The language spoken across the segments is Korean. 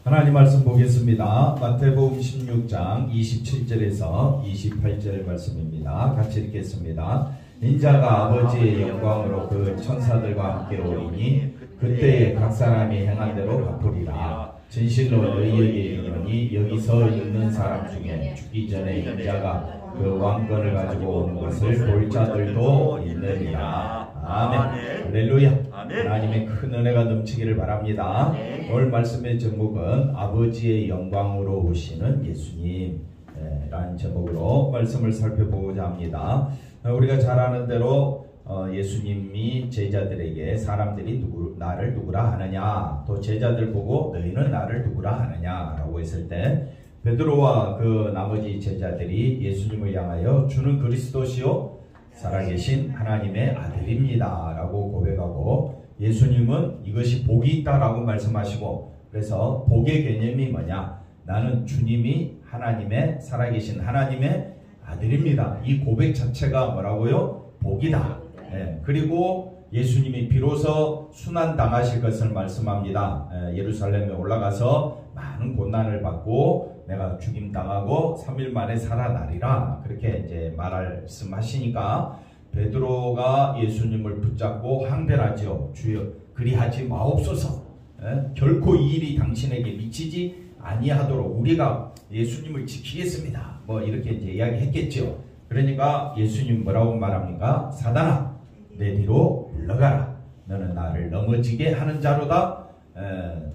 하나님 말씀 보겠습니다. 마태복음 16장 27절에서 28절 말씀입니다. 같이 읽겠습니다. 인자가 아버지의 영광으로 그 천사들과 함께 오리니 그때에 각 사람이 행한 대로 갚으리라. 진실로 너희에게 이르노니 여기 서 있는 사람 중에 죽기 전에 인자가 그 왕권을 가지고 오는 것을 볼 자들도 있느니라. 아멘. 할렐루야. 하나님의 큰 은혜가 넘치기를 바랍니다. 오늘 말씀의 제목은 아버지의 영광으로 오시는 예수님 라는 제목으로 말씀을 살펴보고자 합니다. 우리가 잘 아는 대로 예수님이 제자들에게 사람들이 나를 누구라 하느냐, 또 제자들 보고 너희는 나를 누구라 하느냐 라고 했을 때 베드로와 그 나머지 제자들이 예수님을 향하여 주는 그리스도시요 살아계신 하나님의 아들입니다 라고 고백하고, 예수님은 이것이 복이 있다 라고 말씀하시고, 그래서 복의 개념이 뭐냐, 나는 주님이 하나님의 살아계신 하나님의 아들입니다, 이 고백 자체가 뭐라고요? 복이다. 그리고 예수님이 비로소 순환당하실 것을 말씀합니다. 예루살렘에 올라가서 많은 고난을 받고 내가 죽임당하고 3일 만에 살아나리라, 그렇게 이제 말씀하시니까 베드로가 예수님을 붙잡고 항변하죠. 주여 그리하지 마옵소서. 결코 이 일이 당신에게 미치지 아니하도록 우리가 예수님을 지키겠습니다. 뭐 이렇게 이제 이야기했겠죠. 그러니까 예수님 뭐라고 말합니까? 사단아 내 뒤로 물러가라. 너는 나를 넘어지게 하는 자로다.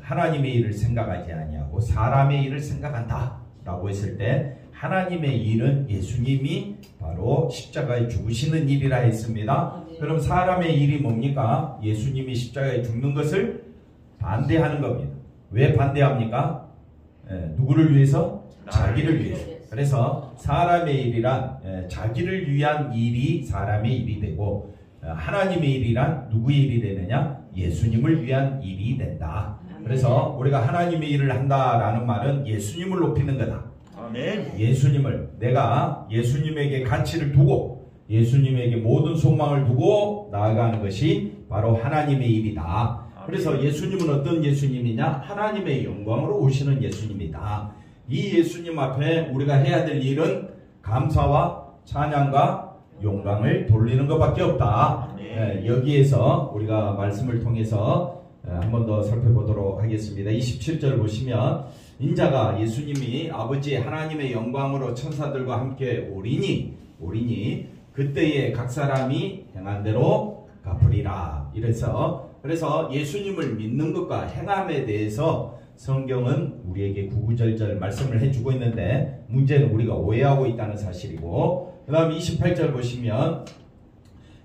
하나님의 일을 생각하지 아니하고 사람의 일을 생각한다 라고 했을 때, 하나님의 일은 예수님이 바로 십자가에 죽으시는 일이라 했습니다. 그럼 사람의 일이 뭡니까? 예수님이 십자가에 죽는 것을 반대하는 겁니다. 왜 반대합니까? 누구를 위해서? 자기를 위해서. 그래서 사람의 일이란 자기를 위한 일이 사람의 일이 되고, 하나님의 일이란 누구의 일이 되느냐? 예수님을 위한 일이 된다. 그래서 우리가 하나님의 일을 한다라는 말은 예수님을 높이는 거다. 아멘. 예수님을, 내가 예수님에게 가치를 두고 예수님에게 모든 소망을 두고 나아가는 것이 바로 하나님의 일이다. 그래서 예수님은 어떤 예수님이냐? 하나님의 영광으로 오시는 예수님이다. 이 예수님 앞에 우리가 해야 될 일은 감사와 찬양과 영광을 돌리는 것밖에 없다. 여기에서 우리가 말씀을 통해서 한 번 더 살펴보도록 하겠습니다. 27절 보시면 인자가 예수님이 아버지의 하나님의 영광으로 천사들과 함께 오리니 그때에 각 사람이 행한 대로 갚으리라. 그래서 예수님을 믿는 것과 행함에 대해서 성경은 우리에게 구구절절 말씀을 해주고 있는데, 문제는 우리가 오해하고 있다는 사실이고, 그 다음 28절 보시면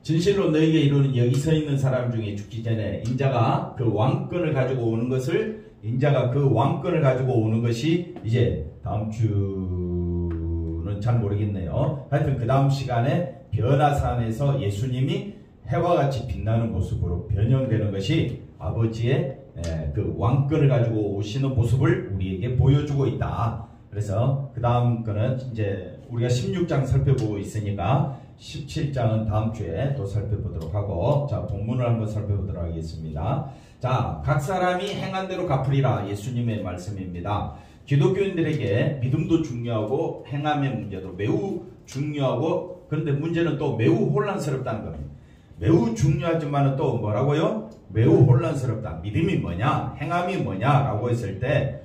진실로 너희에게 이르는 여기 서 있는 사람 중에 죽기 전에 인자가 그 왕권을 가지고 오는 것을, 인자가 그 왕권을 가지고 오는 것이 이제 다음 주는 잘 모르겠네요. 하여튼 그 다음 시간에 변화산에서 예수님이 해와 같이 빛나는 모습으로 변형되는 것이 아버지의 그 왕권을 가지고 오시는 모습을 우리에게 보여주고 있다. 그래서 그 다음 거는 이제 우리가 16장 살펴보고 있으니까 17장은 다음 주에 또 살펴보도록 하고, 자 본문을 한번 살펴보도록 하겠습니다. 자, 각 사람이 행한 대로 갚으리라, 예수님의 말씀입니다. 기독교인들에게 믿음도 중요하고 행함의 문제도 매우 중요하고, 그런데 문제는 또 매우 혼란스럽다는 겁니다. 매우 중요하지만 또 뭐라고요? 매우 혼란스럽다. 믿음이 뭐냐, 행함이 뭐냐 라고 했을 때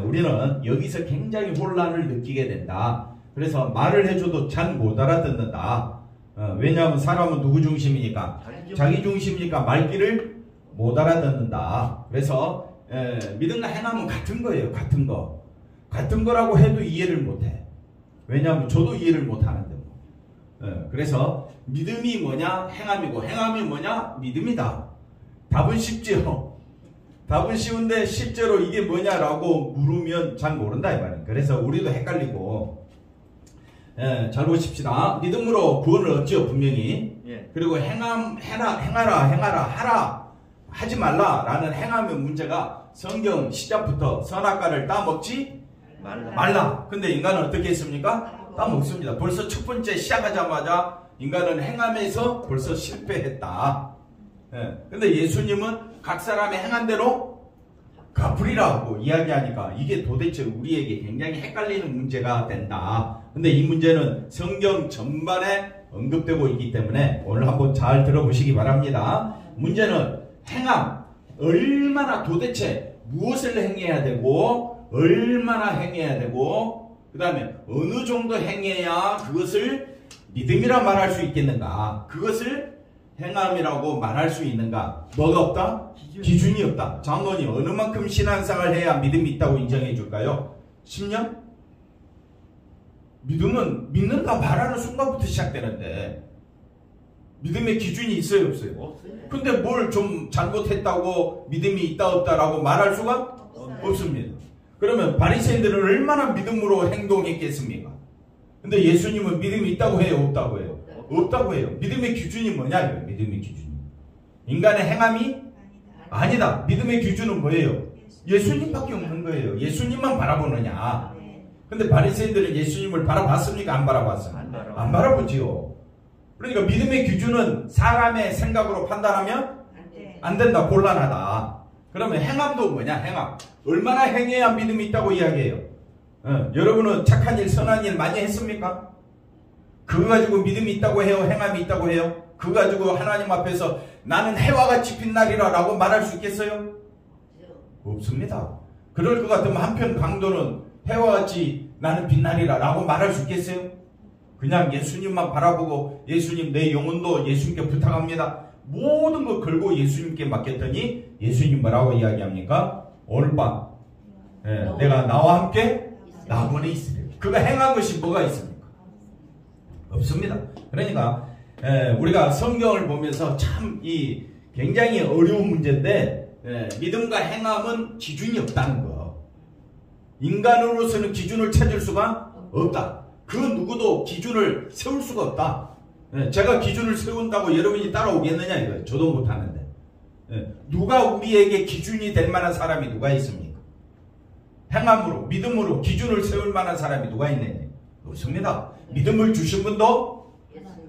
우리는 여기서 굉장히 혼란을 느끼게 된다. 그래서 말을 해줘도 잘 못 알아듣는다. 왜냐하면 사람은 누구 중심이니까? 자기 중심이니까 말귀를 못 알아듣는다. 그래서 믿음과 행함은 같은 거예요. 같은 거라고 해도 이해를 못해. 왜냐하면 저도 이해를 못하는데. 그래서 믿음이 뭐냐? 행함이고, 행함이 뭐냐? 믿음이다. 답은 쉽지요. 답은 쉬운데 실제로 이게 뭐냐라고 물으면 잘 모른다 이 말이에요. 그래서 우리도 헷갈리고, 잘 보십시다. 믿음으로 구원을 얻죠, 분명히. 그리고 행하라 하지 말라라는 행함의 문제가 성경 시작부터 선악과를 따먹지 말라. 근데 인간은 어떻게 했습니까? 따먹습니다. 벌써 첫 번째 시작하자마자 인간은 행함에서 벌써 실패했다. 근데 예수님은 각 사람의 행한 대로 갚으리라고 이야기하니까 이게 도대체 우리에게 굉장히 헷갈리는 문제가 된다. 근데 이 문제는 성경 전반에 언급되고 있기 때문에 오늘 한번 잘 들어보시기 바랍니다. 문제는 행함, 얼마나 도대체 무엇을 행해야 되고 얼마나 행해야 되고 그 다음에 어느 정도 행해야 그것을 믿음이라 말할 수 있겠는가, 그것을 행함이라고 말할 수 있는가. 뭐가 없다? 기준이 없다. 장로님, 어느 만큼 신앙생활을 해야 믿음이 있다고 인정해 줄까요? 10년? 믿음은 믿는다 말하는 순간부터 시작되는데 믿음의 기준이 있어요, 없어요? 근데 뭘 좀 잘못했다고 믿음이 있다 없다라고 말할 수가 없습니다. 그러면 바리새인들은 얼마나 믿음으로 행동했겠습니까? 근데 예수님은 믿음이 있다고 해요, 없다고 해요? 없다고 해요. 믿음의 기준이 뭐냐? 믿음의 기준이 인간의 행함이 아니다. 믿음의 기준은 뭐예요? 예수님밖에 없는 거예요. 예수님만 바라보느냐. 근데 바리새인들은 예수님을 바라봤습니까? 안 바라봤습니까? 안 바라보지요. 그러니까 믿음의 기준은 사람의 생각으로 판단하면 안 된다. 곤란하다. 그러면 행함도 뭐냐? 행함. 얼마나 행해야 믿음이 있다고 이야기해요? 여러분은 착한 일, 선한 일 많이 했습니까? 그거 가지고 믿음이 있다고 해요? 행함이 있다고 해요? 그거 가지고 하나님 앞에서 나는 해와 같이 빛나리라 라고 말할 수 있겠어요? 없습니다. 그럴 것 같으면 한편 강도는 해와 같이 나는 빛나리라 라고 말할 수 있겠어요? 그냥 예수님만 바라보고 예수님 내 영혼도 예수님께 부탁합니다. 모든 걸 걸고 예수님께 맡겼더니 예수님 뭐라고 이야기합니까? 오늘 밤 내가 나와 함께 낙원에 있으리라. 그가 행한 것이 뭐가 있습니까? 없습니다. 그러니까 우리가 성경을 보면서 참 이 굉장히 어려운 문제인데 믿음과 행함은 기준이 없다는 거. 인간으로서는 기준을 찾을 수가 없다. 그 누구도 기준을 세울 수가 없다. 제가 기준을 세운다고 여러분이 따라오겠느냐 이거예요. 저도 못하는데. 누가 우리에게 기준이 될 만한 사람이 누가 있습니까? 행함으로 믿음으로 기준을 세울 만한 사람이 누가 있느냐? 없습니다. 믿음을 주신 분도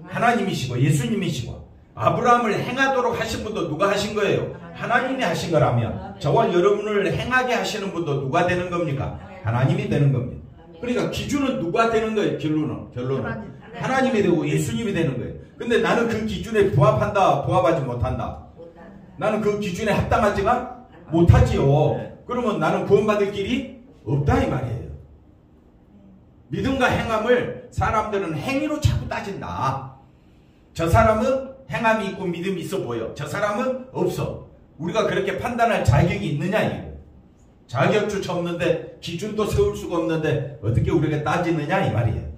하나님이시고 예수님이시고 아브라함을 행하도록 하신 분도 누가 하신 거예요? 하나님이 하신 거라면 저와 여러분을 행하게 하시는 분도 누가 되는 겁니까? 하나님이 되는 겁니다. 그러니까 기준은 누가 되는 거예요? 결론은 하나님이 되고 예수님이 되는 거예요. 근데 나는 그 기준에 부합한다, 부합하지 못한다. 나는 그 기준에 합당하지가 못하지요. 그러면 나는 구원받을 길이 없다 이 말이에요. 믿음과 행함을 사람들은 행위로 자꾸 따진다. 저 사람은 행함이 있고 믿음이 있어 보여. 저 사람은 없어. 우리가 그렇게 판단할 자격이 있느냐 이거. 자격조차 없는데 기준도 세울 수가 없는데 어떻게 우리가 따지느냐 이 말이에요.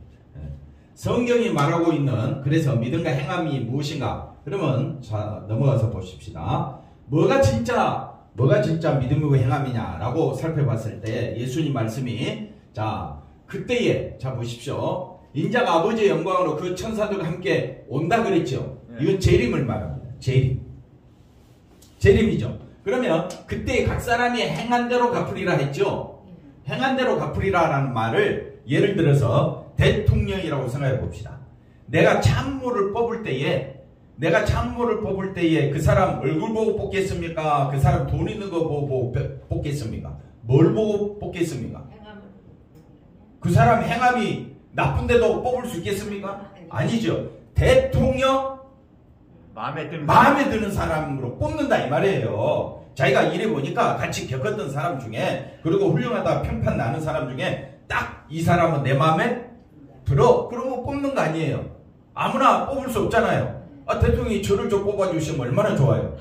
성경이 말하고 있는 그래서 믿음과 행함이 무엇인가? 그러면 자 넘어가서 보십시다. 뭐가 진짜 믿음이고 행함이냐라고 살펴봤을 때 예수님 말씀이 자 그때에 자 보십시오. 인자가 아버지의 영광으로 그 천사들과 함께 온다 그랬죠. 이건 재림을 말합니다. 재림이죠. 그러면 그때 각 사람이 행한 대로 갚으리라 했죠. 행한 대로 갚으리라라는 말을 예를 들어서 대통령이라고 생각해 봅시다. 내가 참모를 뽑을 때에 그 사람 얼굴 보고 뽑겠습니까? 그 사람 돈 있는 거 보고 뽑겠습니까? 뭘 보고 뽑겠습니까? 그 사람 행함이 나쁜데도 뽑을 수 있겠습니까? 아니죠. 대통령 마음에 드는 사람으로 뽑는다 이 말이에요. 자기가 일해보니까 같이 겪었던 사람 중에 그리고 훌륭하다 평판 나는 사람 중에 딱 이 사람은 내 마음에 들어. 그러면 뽑는 거 아니에요. 아무나 뽑을 수 없잖아요. 대통령이 저를 좀 뽑아주시면 얼마나 좋아요.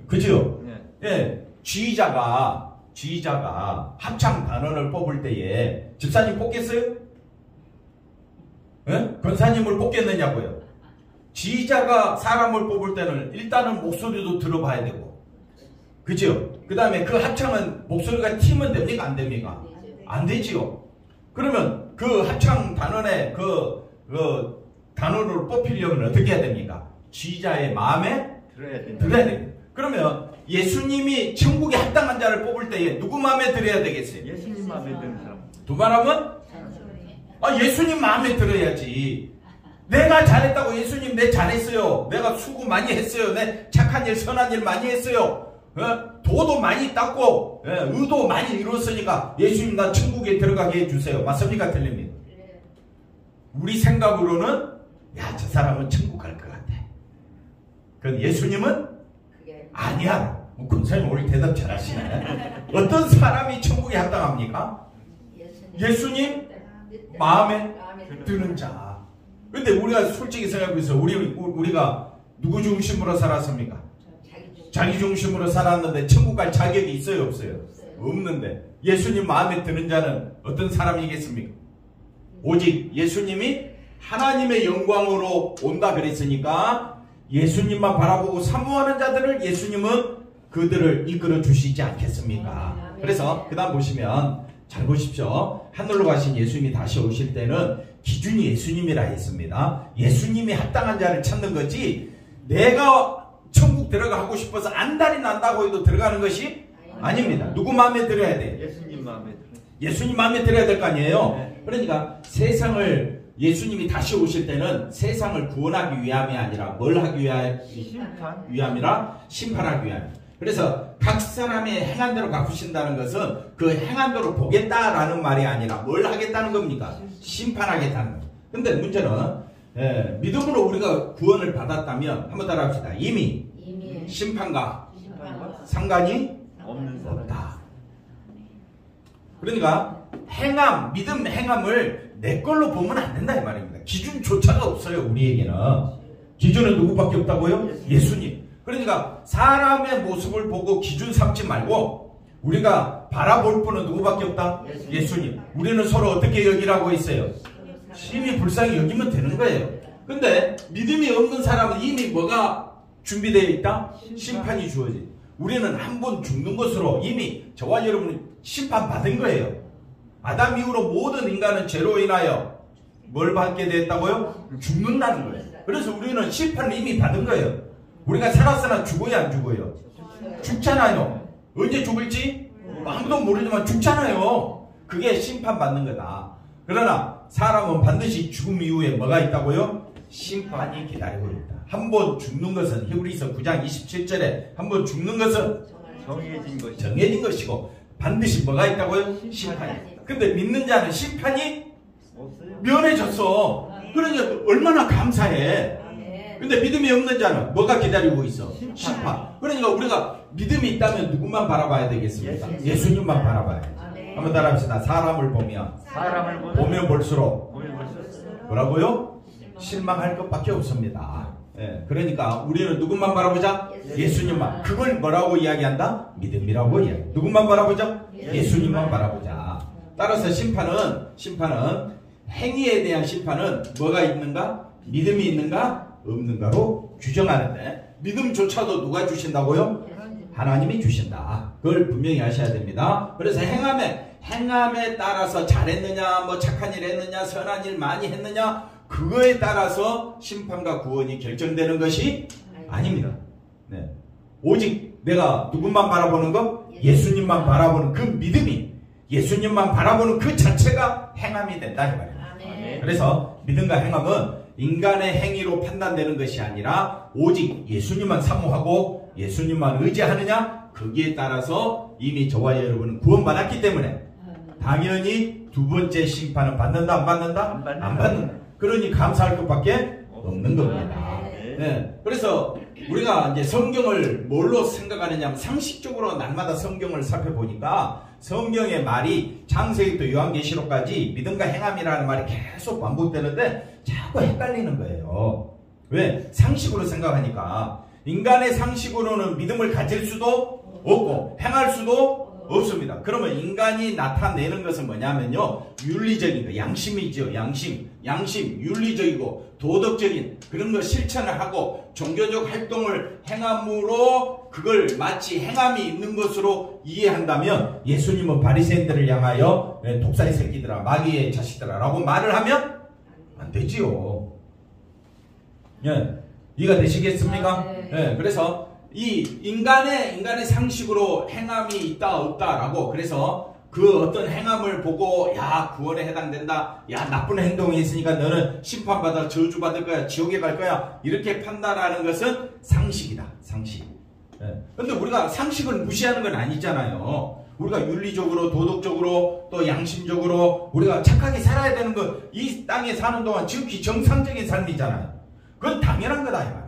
그죠? 예. 지휘자가 합창 단원을 뽑을 때에 집사님 뽑겠어요? 예? 권사님을 뽑겠느냐고요. 지휘자가 사람을 뽑을 때는 일단은 목소리도 들어봐야 되고, 그죠? 그 다음에 그 합창은 목소리가 튀면 됩니까? 안 됩니까? 안 되지요. 그러면 그 합창 단원의 그 단원으로 뽑히려면 어떻게 해야 됩니까? 지휘자의 마음에 들어야 됩니다. 그러면 예수님이 천국에 합당한 자를 뽑을 때에 누구 마음에 들어야 되겠어요? 예수님 마음에 드는 사람. 두 말하면 예수님 마음에 들어야지. 내가 잘했다고 예수님 내 잘했어요. 내가 수고 많이 했어요. 내 착한 일 선한 일 많이 했어요. 도도 많이 닦고 의도 많이 이뤘으니까 예수님 나 천국에 들어가게 해주세요. 맞습니까? 틀립니다. 우리 생각으로는 야, 저 사람은 천국 갈 것 같아. 그런데 예수님은 아니야. 권사님 오늘 대답 잘하시네. 어떤 사람이 천국에 합당합니까? 예수님 마음에 드는 자. 근데 우리가 솔직히 생각해서 우리가 누구 중심으로 살았습니까? 자기 중심으로 살았는데 천국 갈 자격이 있어요, 없어요? 없는데 예수님 마음에 드는 자는 어떤 사람이겠습니까? 오직 예수님이 하나님의 영광으로 온다 그랬으니까 예수님만 바라보고 사모하는 자들을 예수님은 그들을 이끌어 주시지 않겠습니까? 그래서 그 다음 보시면 잘 보십시오. 하늘로 가신 예수님이 다시 오실 때는 기준이 예수님이라 했습니다. 예수님이 합당한 자를 찾는 거지 내가 천국 들어가고 싶어서 안달이 난다고 해도 들어가는 것이 아닙니다. 누구 마음에 들어야 돼? 예수님 마음에 들어야 될 거 아니에요? 그러니까 세상을 예수님이 다시 오실 때는 세상을 구원하기 위함이 아니라 뭘 하기 위함이라 심판하기 위함. 그래서 각 사람의 행한대로 갚으신다는 것은 그 행한대로 보겠다라는 말이 아니라 뭘 하겠다는 겁니까? 심판하겠다는 겁니다. 근데 문제는 믿음으로 우리가 구원을 받았다면 한번 따라합시다. 이미 심판과 상관이 없다. 그러니까 행함, 믿음 행함을 내 걸로 보면 안 된다 이 말입니다. 기준조차가 없어요. 우리에게는. 기준은 누구밖에 없다고요? 예수님. 그러니까 사람의 모습을 보고 기준 삼지 말고 우리가 바라볼 분은 누구밖에 없다? 예수님. 우리는 서로 어떻게 여기라고 했어요? 심히 불쌍히 여기면 되는 거예요. 근데 믿음이 없는 사람은 이미 뭐가 준비되어 있다? 심판이 주어져. 우리는 한 번 죽는 것으로 이미 저와 여러분이 심판받은 거예요. 아담 이후로 모든 인간은 죄로 인하여 뭘 받게 됐다고요? 죽는다는 거예요. 그래서 우리는 심판을 이미 받은 거예요. 우리가 살았으나 죽어야 안 죽어요? 죽잖아요. 언제 죽을지 아무도 모르지만 죽잖아요. 그게 심판받는 거다. 그러나 사람은 반드시 죽음 이후에 뭐가 있다고요? 심판이 기다리고 있다. 한 번 죽는 것은 히브리서 9장 27절에 한 번 죽는 것은 정해진 것이고 반드시 뭐가 있다고요? 심판이. 근데 믿는 자는 심판이 면해졌어. 그러니까 얼마나 감사해. 근데 믿음이 없는 자는 뭐가 기다리고 있어? 심판. 그러니까 우리가 믿음이 있다면 누구만 바라봐야 되겠습니까? 예수님만 바라봐야 돼. 한번 따라합시다. 사람을 보면 볼수록 뭐라고요? 실망할 것밖에 없습니다. 그러니까 우리는 누구만 바라보자? 예수님만. 그걸 뭐라고 이야기한다? 믿음이라고 이야기해. 누구만 바라보자? 예수님만 바라보자. 따라서 심판은 행위에 대한 심판은 뭐가 있는가? 믿음이 있는가? 없는가로 규정하는데 믿음조차도 누가 주신다고요? 하나님이 주신다. 그걸 분명히 아셔야 됩니다. 그래서 행함에 따라서 잘했느냐, 뭐 착한 일 했느냐, 선한 일 많이 했느냐, 그거에 따라서 심판과 구원이 결정되는 것이 아닙니다. 오직 내가 누구만 바라보는 거? 예수님만 바라보는 그 믿음이, 예수님만 바라보는 그 자체가 행함이 된다 이 말입니다. 그래서 믿음과 행함은 인간의 행위로 판단되는 것이 아니라 오직 예수님만 사모하고 예수님만 의지하느냐, 거기에 따라서 이미 저와 여러분은 구원받았기 때문에 당연히 두 번째 심판은 받는다 안 받는다? 안 받는다. 그러니 감사할 것밖에 없는 겁니다. 그래서 우리가 이제 성경을 뭘로 생각하느냐 하면 상식적으로 날마다 성경을 살펴보니까 성경의 말이 창세기부터 요한계시록까지 믿음과 행함이라는 말이 계속 반복되는데 자꾸 헷갈리는 거예요. 왜? 상식으로 생각하니까 인간의 상식으로는 믿음을 가질 수도 없고 행할 수도 없습니다. 그러면 인간이 나타내는 것은 뭐냐면요, 윤리적인 거, 양심이죠. 양심, 윤리적이고 도덕적인 그런 거 실천을 하고 종교적 활동을 행함으로 그걸 마치 행함이 있는 것으로 이해한다면 예수님은 바리새인들을 향하여 독사의 새끼들아, 마귀의 자식들아 라고 말을 하면 안 되지요. 이해가 되시겠습니까? 그래서 이 인간의 상식으로 행함이 있다 없다라고, 그래서 그 어떤 행함을 보고 야 구원에 해당된다, 야 나쁜 행동이 있으니까 너는 심판받아 저주받을 거야, 지옥에 갈 거야, 이렇게 판단하는 것은 상식이다. 상식. 근데 우리가 상식을 무시하는 건 아니잖아요. 우리가 윤리적으로, 도덕적으로, 또 양심적으로 우리가 착하게 살아야 되는 거, 이 땅에 사는 동안 지극히 정상적인 삶이잖아요. 그건 당연한 거다 이 말.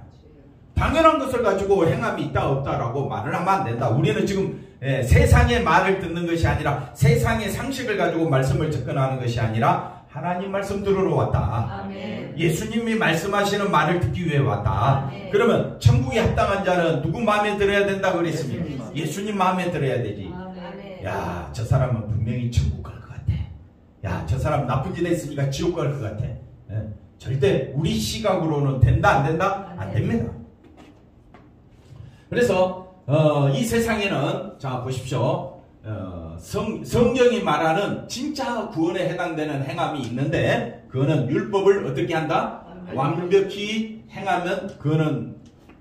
당연한 것을 가지고 행함이 있다 없다라고 말을 하면 안 된다. 우리는 지금 세상의 말을 듣는 것이 아니라 세상의 상식을 가지고 말씀을 접근하는 것이 아니라 하나님 말씀 들으러 왔다. 아멘. 예수님이 말씀하시는 말을 듣기 위해 왔다. 아멘. 그러면 천국에 합당한 자는 누구 마음에 들어야 된다 그랬습니까? 예수님 마음에 들어야 되지. 아멘. 야, 저 사람은 분명히 천국 갈 것 같아. 야, 저 사람 나쁜 짓 했으니까 지옥 갈 것 같아. 절대 우리 시각으로는 된다 안 된다? 안 됩니다. 그래서 이 세상에는 자 보십시오. 성경이 말하는 진짜 구원에 해당되는 행함이 있는데 그거는 율법을 어떻게 한다? 완벽히 행하면 그거는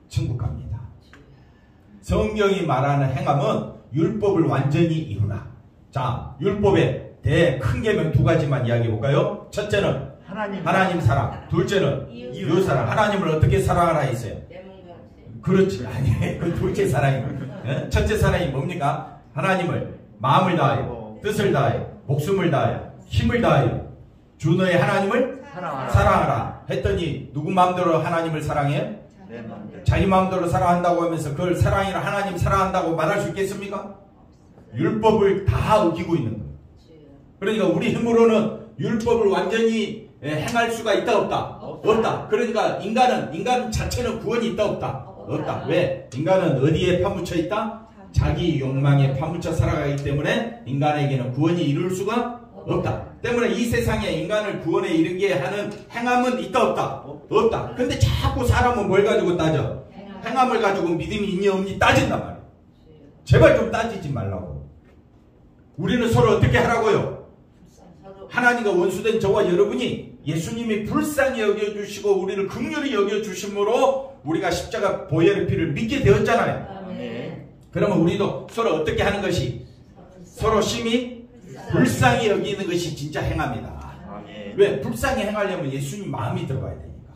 천국 갑니다. 성경이 말하는 행함은 율법을 완전히 이루라. 자, 율법의 큰 계명 두 가지만 이야기해 볼까요? 첫째는 하나님 사랑, 둘째는 이웃 사랑. 하나님을 어떻게 사랑하라 했어요? 그렇지. 아니, 그 둘째 사랑이. 첫째 사랑이 뭡니까? 하나님을 마음을 다하여, 뜻을 다하여, 목숨을 다하여, 힘을 다하여, 주 너의 하나님을 사랑하라. 했더니, 누구 마음대로 하나님을 사랑해요? 자기 마음대로 사랑한다고 하면서 그걸 사랑이라 하나님 사랑한다고 말할 수 있겠습니까? 율법을 다 어기고 있는 거예요. 그러니까 우리 힘으로는 율법을 완전히 행할 수가 있다 없다? 없다. 그러니까 인간 자체는 구원이 있다 없다? 없다. 왜? 인간은 어디에 파묻혀 있다? 자기 욕망에 파묻혀 살아가기 때문에 인간에게는 구원이 이룰 수가 없다. 때문에 이 세상에 인간을 구원에 이르게 하는 행함은 있다 없다? 없다. 근데 자꾸 사람은 뭘 가지고 따져? 행함을 가지고 믿음이 있니 없니 따진단 말이에요. 제발 좀 따지지 말라고. 우리는 서로 어떻게 하라고요? 하나님과 원수된 저와 여러분이 예수님이 불쌍히 여겨주시고 우리를 긍휼히 여겨주심으로 우리가 십자가 보혈의 피를 믿게 되었잖아요. 그러면 우리도 서로 어떻게 하는 것이? 서로 심히 불쌍히 여기는 것이 진짜 행함이다. 왜? 불쌍히 행하려면 예수님 마음이 들어가야 되니까.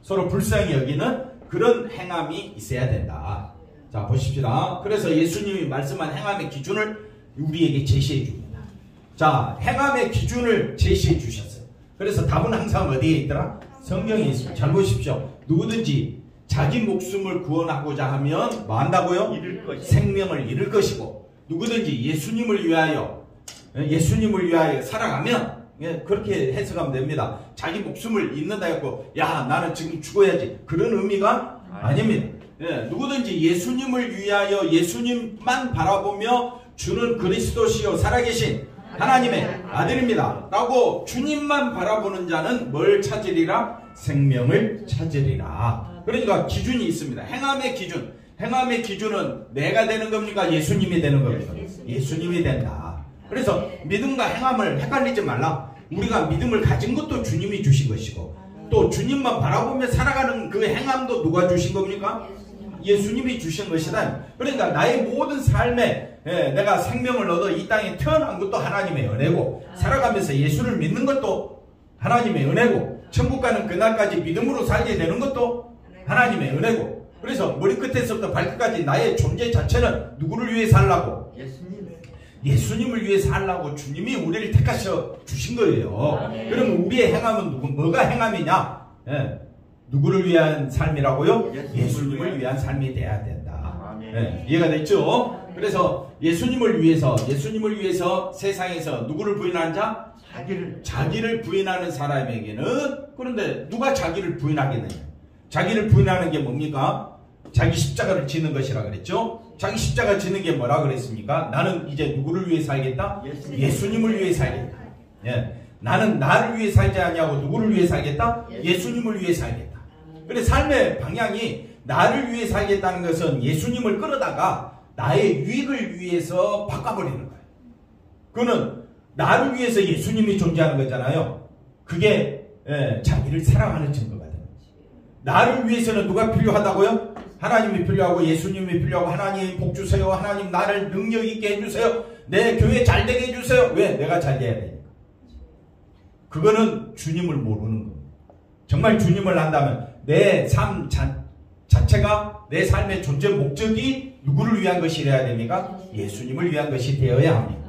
서로 불쌍히 여기는 그런 행함이 있어야 된다. 자, 보십시다. 그래서 예수님이 말씀한 행함의 기준을 우리에게 제시해 줍니다. 자, 행함의 기준을 제시해 주셨어요. 그래서 답은 항상 어디에 있더라? 성경에 있습니다. 잘 보십시오. 누구든지 자기 목숨을 구원하고자 하면 뭐 한다고요? 생명을 잃을 것이고, 누구든지 예수님을 위하여 살아가면, 그렇게 해석하면 됩니다. 자기 목숨을 잃는다 했고, 야, 나는 지금 죽어야지. 그런 의미가 아닙니다. 누구든지 예수님을 위하여 예수님만 바라보며 주는 그리스도시요 살아계신 하나님의 아들입니다 라고 주님만 바라보는 자는 뭘 찾으리라? 생명을 찾으리라. 그러니까 기준이 있습니다. 행함의 기준. 행함의 기준은 내가 되는 겁니까? 예수님이 되는 겁니까? 예수님이 된다. 그래서 믿음과 행함을 헷갈리지 말라. 우리가 믿음을 가진 것도 주님이 주신 것이고, 또 주님만 바라보며 살아가는 그 행함도 누가 주신 겁니까? 예수님이 주신 것이다. 그러니까 나의 모든 삶에 내가 생명을 얻어 이 땅에 태어난 것도 하나님의 은혜고, 살아가면서 예수를 믿는 것도 하나님의 은혜고, 천국 가는 그날까지 믿음으로 살게 되는 것도 하나님의 은혜고, 그래서 머리끝에서부터 발끝까지 나의 존재 자체는 누구를 위해 살라고? 예수님을 위해 살라고 주님이 우리를 택하셔 주신 거예요. 그러면 우리의 행함은 뭐가 행함이냐? 누구를 위한 삶이라고요? 예수님을 위한 삶이 돼야 된다. 이해가 됐죠? 그래서 예수님을 위해서 세상에서 누구를 부인하는 자? 자기를 부인하는 사람에게는, 그런데 누가 자기를 부인하겠느냐? 자기를 부인하는 게 뭡니까? 자기 십자가를 지는 것이라 그랬죠? 자기 십자가 지는 게 뭐라 그랬습니까? 나는 이제 누구를 위해 살겠다? 예수님을 위해 살겠다. 나는 나를 위해 살지 않냐고 누구를 위해 살겠다? 예수님을 위해 살겠다. 그래, 삶의 방향이 나를 위해 살겠다는 것은 예수님을 끌어다가 나의 유익을 위해서 바꿔버리는 거예요. 그거는 나를 위해서 예수님이 존재하는 거잖아요. 그게 자기를 사랑하는 증거가 되는 거죠. 나를 위해서는 누가 필요하다고요? 하나님이 필요하고 예수님이 필요하고, 하나님 복 주세요, 하나님 나를 능력 있게 해주세요, 내 교회 잘 되게 해주세요. 왜? 내가 잘 돼야 되니까. 그거는 주님을 모르는 겁니다. 정말 주님을 안다면 내 삶 자체가 내 삶의 존재 목적이 누구를 위한 것이 되어야 됩니까? 예수님을 위한 것이 되어야 합니다.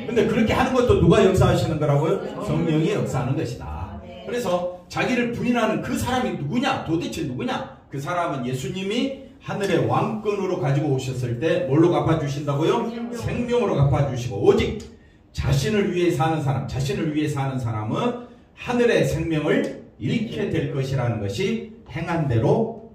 근데 그렇게 하는 것도 누가 역사하시는 거라고요? 성령이 역사하는 것이다. 그래서 자기를 부인하는 그 사람이 누구냐? 도대체 누구냐? 그 사람은 예수님이 하늘의 왕권으로 가지고 오셨을 때 뭘로 갚아주신다고요? 생명으로 갚아주시고, 오직 자신을 위해 사는 사람, 자신을 위해 사는 사람은 하늘의 생명을 잃게 될 것이라는 것이 행한 대로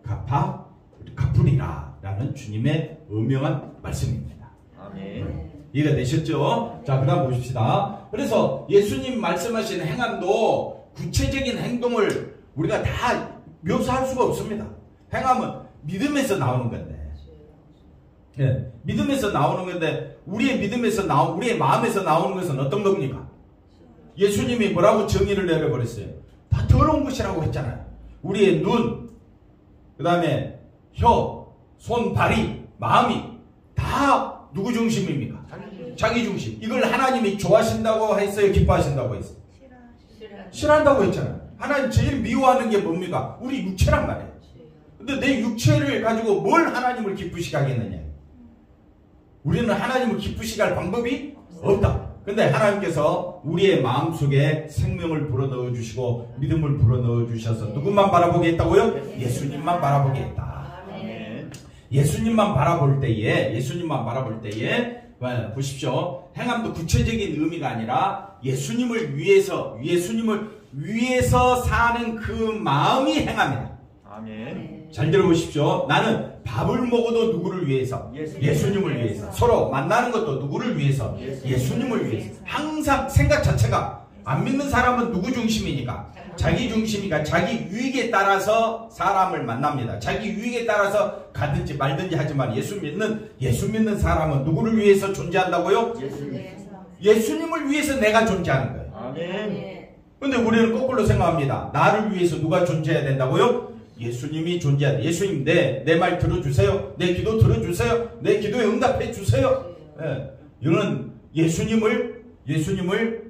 갚으리라 라는 주님의 엄명한 말씀입니다. 아멘. 이해가 되셨죠? 자, 그 다음 보십시다. 그래서 예수님 말씀하신 행함도 구체적인 행동을 우리가 다 묘사할 수가 없습니다. 행함은 믿음에서 나오는 건데, 네, 믿음에서 나오는 건데, 우리의 믿음에서 우리의 마음에서 나오는 것은 어떤 겁니까? 예수님이 뭐라고 정의를 내려버렸어요? 다 더러운 것이라고 했잖아요. 우리의 눈, 그 다음에 혀, 손, 발이, 마음이 다 누구 중심입니까? 자기 중심. 이걸 하나님이 좋아하신다고 했어요? 기뻐하신다고 했어요? 싫어한다고 했잖아요. 하나님 제일 미워하는 게 뭡니까? 우리 육체란 말이에요. 근데 내 육체를 가지고 뭘 하나님을 기쁘시게 하겠느냐? 우리는 하나님을 기쁘시게 할 방법이 없다. 근데 하나님께서 우리의 마음속에 생명을 불어넣어 주시고 믿음을 불어넣어 주셔서 누구만 바라보게 했다고요? 예수님만 바라보게 했다. 예수님만 바라볼 때에 보십시오. 행함도 구체적인 의미가 아니라 예수님을 위해서 사는 그 마음이 행함이다. 아멘. 잘 들어보십시오. 나는 밥을 먹어도 누구를 위해서? 예수님을 위해서. 서로 만나는 것도 누구를 위해서? 예수님을 위해서. 항상 생각 자체가, 안 믿는 사람은 누구 중심이니까? 자기 중심이니까 자기 유익에 따라서 사람을 만납니다. 자기 유익에 따라서 가든지 말든지 하지만 예수 믿는 사람은 누구를 위해서 존재한다고요? 예수님을 위해서 내가 존재하는 거예요. 아멘. 근데 우리는 거꾸로 생각합니다. 나를 위해서 누가 존재해야 된다고요? 예수님이 존재해야 돼. 예수님 내 말 들어주세요. 내 기도 들어주세요. 내 기도에 응답해 주세요. 예. 이거는 예수님을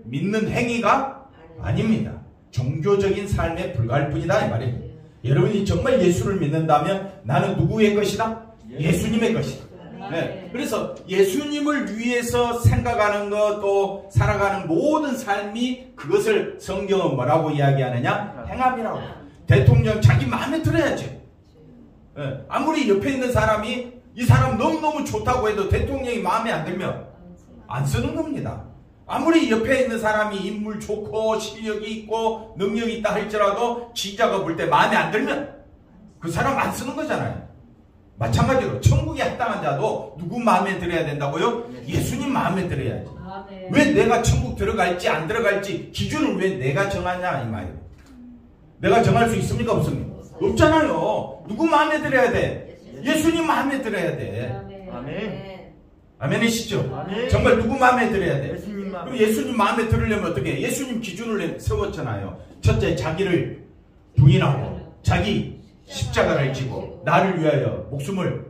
믿는 행위가 아닙니다. 종교적인 삶에 불과할 뿐이다 이 말입니다. 여러분이 정말 예수를 믿는다면 나는 누구의 것이다? 예수님의 것이다. 네. 그래서 예수님을 위해서 생각하는 것, 또 살아가는 모든 삶이, 그것을 성경은 뭐라고 이야기하느냐? 행함이라고. 대통령 자기 마음에 들어야지. 네. 아무리 옆에 있는 사람이 이 사람 너무너무 좋다고 해도 대통령이 마음에 안 들면 안 쓰는 겁니다. 아무리 옆에 있는 사람이 인물 좋고 실력이 있고 능력이 있다 할지라도 지자가 볼 때 마음에 안 들면 그 사람 안 쓰는 거잖아요. 마찬가지로 천국에 합당한 자도 누구 마음에 들어야 된다고요? 예수님 마음에 들어야지. 왜 내가 천국 들어갈지 안 들어갈지 기준을 왜 내가 정하냐 이 말이에요. 내가 정할 수 있습니까 없습니까? 없잖아요. 누구 마음에 들어야 돼? 예수님 마음에 들어야 돼. 아멘. 아멘이시죠? 아멘. 정말 누구 마음에 들어야 돼? 예수님 마음에. 그럼 예수님 마음에 들으려면 어떻게 해? 예수님 기준을 세웠잖아요. 첫째, 자기를 부인하고 자기 십자가를 지고 나를 위하여 목숨을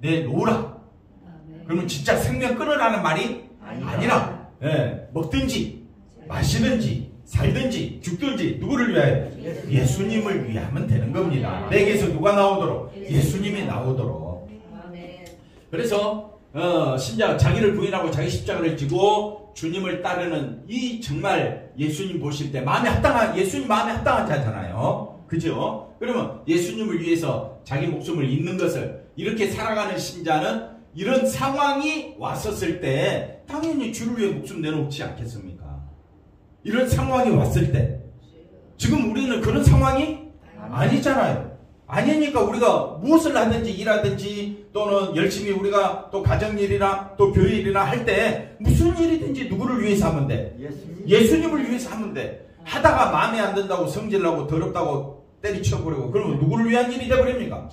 내놓으라. 그러면 진짜 생명 끊으라는 말이 아니라, 예, 먹든지 마시든지 살든지 죽든지 누구를 위하여? 예수님을 위하면 되는 겁니다. 내게서 누가 나오도록? 예수님이 나오도록. 그래서 신자 자기를 부인하고 자기 십자가를 지고 주님을 따르는 이 정말 예수님 보실 때 예수님 마음에 합당한 자잖아요. 그죠? 그러면 예수님을 위해서 자기 목숨을 잇는 것을 이렇게 살아가는 신자는 이런 상황이 왔었을 때 당연히 주를 위해 목숨 내놓지 않겠습니까? 이런 상황이 왔을 때 지금 우리는 그런 상황이 아니잖아요. 아니니까 우리가 무엇을 하든지 일하든지 또는 열심히 우리가 또 가정일이나 또 교회일이나 할 때 무슨 일이든지 누구를 위해서 하면 돼? 예수님을 위해서 하면 돼. 하다가 마음에 안 든다고 성질나고 더럽다고 때리쳐버리고 그러면 누구를 위한 일이 돼버립니까?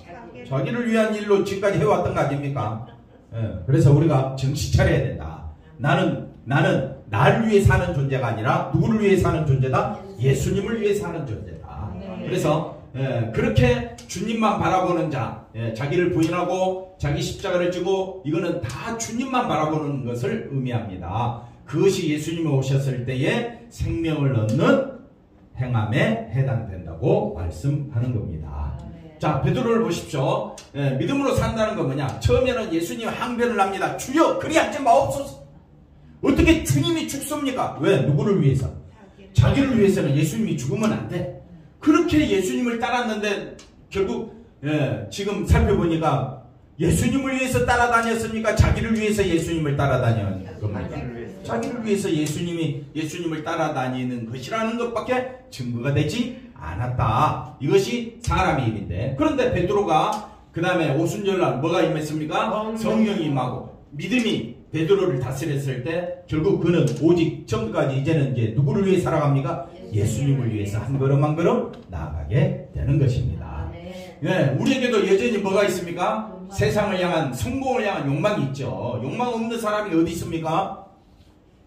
자기를 위한 일로 지금까지 해왔던 거 아닙니까? 예, 그래서 우리가 정신 차려야 된다. 나는 나를 위해 사는 존재가 아니라 누구를 위해 사는 존재다? 예수님을 위해 사는 존재다. 그래서 그렇게 주님만 바라보는 자, 자기를 부인하고 자기 십자가를 지고 이거는 다 주님만 바라보는 것을 의미합니다. 그것이 예수님이 오셨을 때에 생명을 얻는 행함에 해당된다고 말씀하는 겁니다. 자, 베드로를 보십시오. 믿음으로 산다는 건 뭐냐? 처음에는 예수님 항변을 합니다. 주여 그리하지 마옵소서. 어떻게 주님이 죽습니까? 왜? 누구를 위해서? 자기를 위해서는 예수님이 죽으면 안 돼. 그렇게 예수님을 따랐는데 결국 지금 살펴보니까 예수님을 위해서 따라다녔습니까? 자기를 위해서 예수님을 따라다니는 겁니까? 자기를 위해서 예수님을 따라다니는 것이라는 것밖에 증거가 되지 않았다. 이것이 사람의 일인데, 그런데 베드로가 그 다음에 오순절날 뭐가 임했습니까? 성령이 임하고 믿음이 베드로를 다스렸을 때 결국 그는 오직 전까지 이제는 이제 누구를 위해 살아갑니까? 예수님을 위해서 한 걸음 한 걸음 나아가게 되는 것입니다. 네, 우리에게도 여전히 뭐가 있습니까? 세상을 향한, 성공을 향한 욕망이 있죠. 욕망 없는 사람이 어디 있습니까?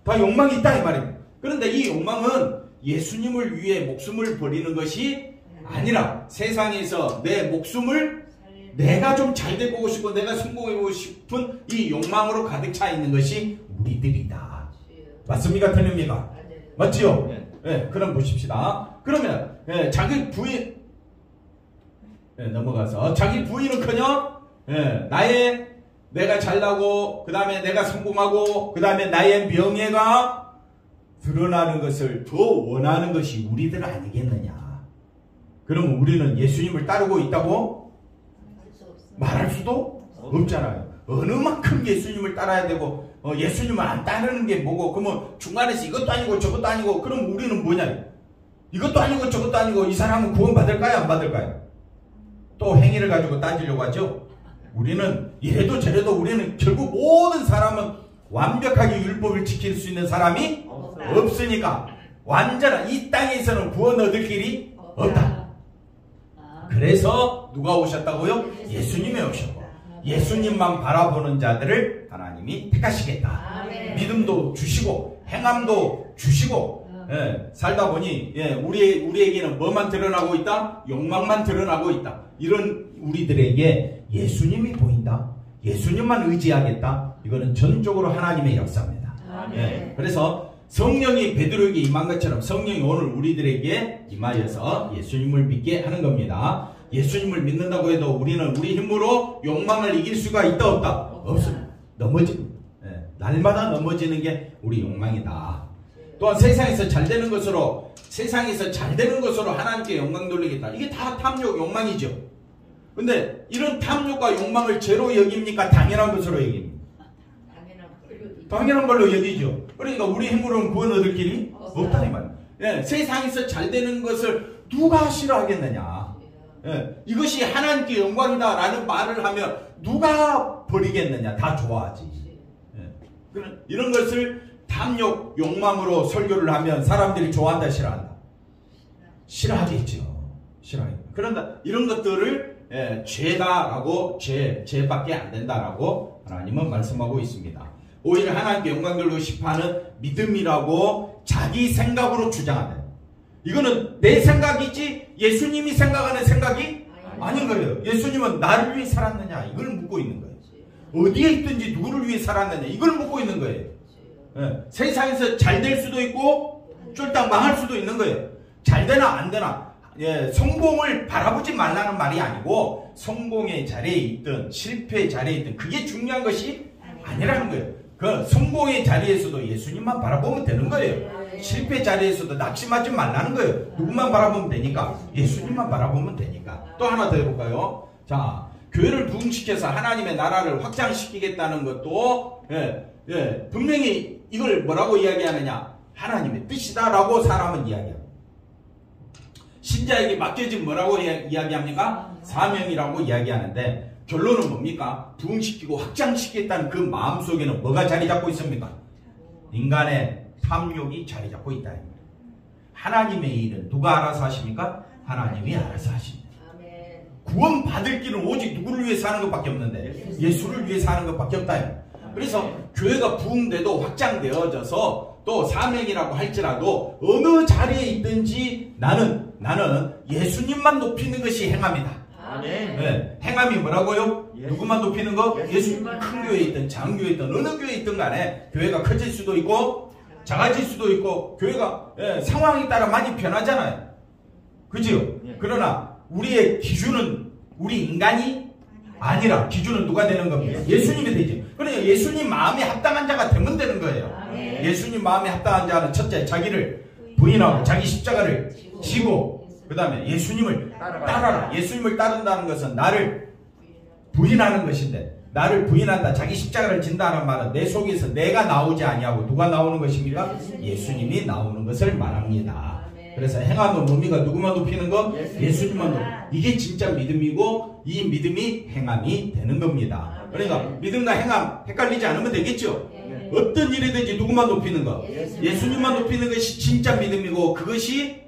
다 욕망이 있다 이 말입니다. 그런데 이 욕망은 예수님을 위해 목숨을 버리는 것이 아니라 세상에서 내 목숨을 내가 좀 잘 되고 싶고 내가 성공하고 싶은 이 욕망으로 가득 차 있는 것이 우리들이다. 맞습니까? 틀립니까? 맞지요? 네, 그럼 보십시다. 그러면 자기 부인 넘어가서 자기 부인은커녕 내가 잘나고 그 다음에 내가 성공하고 그 다음에 나의 명예가 드러나는 것을 더 원하는 것이 우리들 아니겠느냐. 그러면 우리는 예수님을 따르고 있다고 말할 수도 없잖아요. 어느 만큼 예수님을 따라야 되고 예수님을 안 따르는 게 뭐고, 그러면 중간에서 이것도 아니고 저것도 아니고, 그럼 우리는 뭐냐? 이것도 아니고 저것도 아니고 이 사람은 구원 받을까요? 안 받을까요? 또 행위를 가지고 따지려고 하죠. 우리는 이래도 저래도 우리는 결국 모든 사람은 완벽하게 율법을 지킬 수 있는 사람이 없으니까 완전한 이 땅에서는 구원 얻을 길이 없다. 그래서 누가 오셨다고요? 예수님이 오셨고 예수님만 바라보는 자들을 하나님이 택하시겠다. 믿음도 주시고 행함도 주시고 살다 보니 우리에게는 뭐만 드러나고 있다? 욕망만 드러나고 있다. 이런 우리들에게 예수님이 보인다. 예수님만 의지하겠다. 이거는 전적으로 하나님의 역사입니다. 그래서 성령이 베드로에게 임한 것처럼 성령이 오늘 우리들에게 임하여서 예수님을 믿게 하는 겁니다. 예수님을 믿는다고 해도 우리는 우리 힘으로 욕망을 이길 수가 있다 없다? 없습니다. 넘어집니다. 날마다 넘어지는 게 우리 욕망이다. 또한 세상에서 잘 되는 것으로 하나님께 영광 돌리겠다. 이게 다 탐욕, 욕망이죠. 근데 이런 탐욕과 욕망을 죄로 여깁니까? 당연한 것으로 여깁니까? 당연한 걸로 여기죠. 그러니까 우리 힘으로는 구원 얻을 길이 없다 이 말이에요. 세상에서 잘 되는 것을 누가 싫어하겠느냐. 이것이 하나님께 영광이다 라는 말을 하면 누가 버리겠느냐. 다 좋아하지. 이런 것을 탐욕, 욕망으로 설교를 하면 사람들이 좋아한다 싫어한다? 싫어하겠죠. 싫어하겠죠. 그런데 이런 것들을 죄다라고 죄밖에 안 된다라고 하나님은 말씀하고 있습니다. 오히려 하나님께 영광 돌리고 싶어하는 믿음이라고 자기 생각으로 주장한다. 이거는 내 생각이지 예수님이 생각하는 생각이 아닌 거예요. 예수님은 나를 위해 살았느냐 이걸 묻고 있는 거예요. 어디에 있든지 누구를 위해 살았느냐 이걸 묻고 있는 거예요. 세상에서 잘 될 수도 있고 쫄딱 망할 수도 있는 거예요. 잘 되나 안 되나 성공을 바라보지 말라는 말이 아니고 성공의 자리에 있든 실패의 자리에 있든 그게 중요한 것이 아니라는 거예요. 그 성공의 자리에서도 예수님만 바라보면 되는 거예요. 실패 자리에서도 낙심하지 말라는 거예요. 누구만 바라보면 되니까? 예수님만 바라보면 되니까. 또 하나 더 해볼까요? 자, 교회를 부흥시켜서 하나님의 나라를 확장시키겠다는 것도 분명히 이걸 뭐라고 이야기하느냐? 하나님의 뜻이다라고 사람은 이야기합니다. 신자에게 맡겨진 뭐라고 이야기합니까? 사명이라고 이야기하는데 결론은 뭡니까? 부흥시키고 확장시키겠다는 그 마음속에는 뭐가 자리 잡고 있습니까? 인간의 탐욕이 자리 잡고 있다. 하나님의 일은 누가 알아서 하십니까? 하나님이 알아서 하십니다. 구원 받을 길은 오직 누구를 위해 사는 것밖에 없는데 예수를 위해 사는 것밖에 없다. 그래서 교회가 부흥돼도 확장되어져서 또 사명이라고 할지라도 어느 자리에 있든지 나는 예수님만 높이는 것이 행함이다. 행함이 뭐라고요? 누구만 높이는 거? 예수님. 큰 교회에 있든 작은 교회에 있든 어느 교회에 있든 간에 교회가 커질 수도 있고 작아질 수도 있고 교회가 상황에 따라 많이 변하잖아요. 그지요? 그러나 우리의 기준은 우리 인간이 아니라 기준은 누가 되는 겁니까? 예수님이 되죠. 그러니까 예수님 마음에 합당한 자가 되면 되는 거예요. 예수님 마음에 합당한 자는 첫째 자기를 부인하고 자기 십자가를 지고 그 다음에 예수님을 따라라. 예수님을 따른다는 것은 나를 부인하는 것인데 나를 부인한다. 자기 십자가를 진다는 말은 내 속에서 내가 나오지 아니하고 누가 나오는 것입니까? 예수님이 나오는 것을 말합니다. 그래서 행함은 의미가 누구만 높이는 것? 예수님만 높이는 것. 이게 진짜 믿음이고 이 믿음이 행함이 되는 겁니다. 그러니까 믿음과 행함 헷갈리지 않으면 되겠죠? 어떤 일이든지 누구만 높이는 것? 예수님만 높이는 것이 진짜 믿음이고 그것이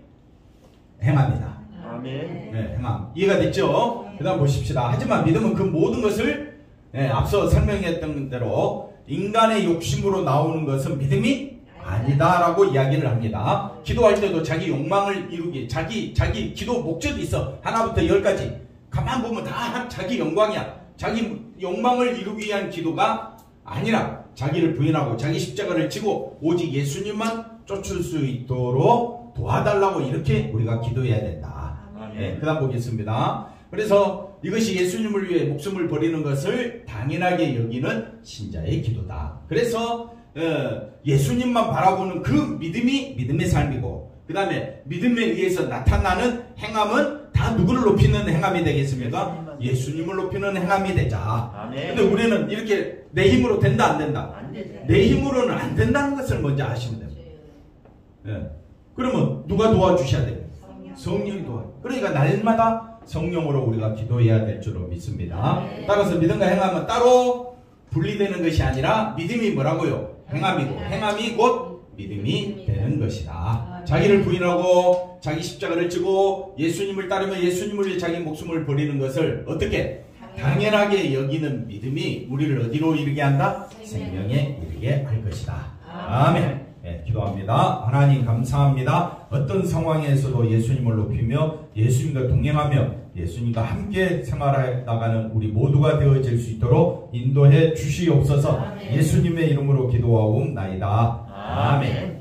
행함이다. 네, 행함. 이해가 됐죠? 그 다음 보십시다. 하지만 믿음은 그 모든 것을 앞서 설명했던 대로 인간의 욕심으로 나오는 것은 믿음이 아니다라고 이야기를 합니다. 기도할 때도 자기 욕망을 이루기, 자기 기도 목적이 있어. 하나부터 10까지. 가만 보면 다 자기 영광이야. 자기 욕망을 이루기 위한 기도가 아니라 자기를 부인하고 자기 십자가를 지고 오직 예수님만 쫓을 수 있도록 도와달라고 이렇게 우리가 기도해야 된다. 그 다음 보겠습니다. 그래서 이것이 예수님을 위해 목숨을 버리는 것을 당연하게 여기는 신자의 기도다. 그래서 예수님만 바라보는 그 믿음이 믿음의 삶이고 그 다음에 믿음에 의해서 나타나는 행함은 다 누구를 높이는 행함이 되겠습니까? 예수님을 높이는 행함이 되자. 근데 우리는 이렇게 내 힘으로 된다 안 된다? 내 힘으로는 안 된다는 것을 먼저 아시면 됩니다. 그러면 누가 도와주셔야 돼요? 성령이 도와. 그러니까 날마다 성령으로 우리가 기도해야 될 줄로 믿습니다. 따라서 믿음과 행함은 따로 분리되는 것이 아니라 믿음이 뭐라고요? 행함이고 행함이 곧 믿음이 되는 것이다. 자기를 부인하고 자기 십자가를 지고 예수님을 따르며 예수님을 위해 자기 목숨을 버리는 것을 어떻게? 당연하게 여기는 믿음이 우리를 어디로 이르게 한다? 생명에 이르게 할 것이다. 아멘. 기도합니다. 하나님 감사합니다. 어떤 상황에서도 예수님을 높이며 예수님과 동행하며 예수님과 함께 생활해 나가는 우리 모두가 되어질 수 있도록 인도해 주시옵소서. 예수님의 이름으로 기도하옵나이다. 아멘.